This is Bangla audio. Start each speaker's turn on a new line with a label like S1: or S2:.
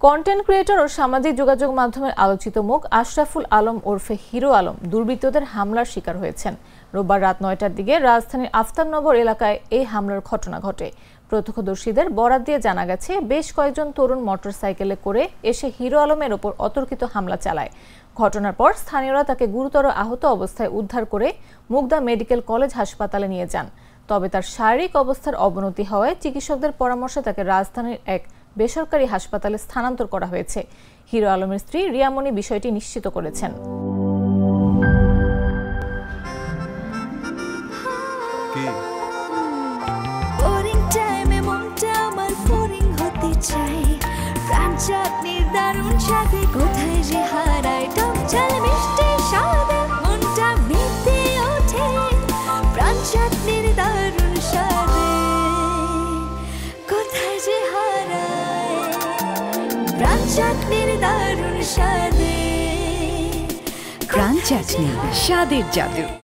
S1: কন্টেন্ট ক্রিয়েটর ও সামাজিক যোগাযোগ মাধ্যমের আলোচিত মুখ আশরাফুল আলম ওরফে হিরো আলম দুর্বৃত্তদের হামলার শিকার হয়েছেন। রোববার রাত ৯টার দিকে রাজধানীর আফতাবনগর এলাকায় এই হামলার ঘটনা ঘটে। প্রত্যক্ষদর্শীদের বরাত দিয়ে জানা গেছে, বেশ কয়েকজন তরুণ মোটরসাইকেলে করে এসে হিরো আলমের ওপর অতর্কিত হামলা চালায়। ঘটনার পর স্থানীয়রা তাকে গুরুতর আহত অবস্থায় উদ্ধার করে মুগদা মেডিকেল কলেজ হাসপাতালে নিয়ে যান। তবে তার শারীরিক অবস্থার অবনতি হওয়ায় চিকিৎসকদের পরামর্শে তাকে রাজধানীর এক বেসরকারি হাসপাতালে স্থানান্তর করা হয়েছে। হিরো আলমের স্ত্রী রিয়ামণি বিষয়টি নিশ্চিত করেছেন।
S2: প্রাণ চাটনি, স্বাদের জাদু।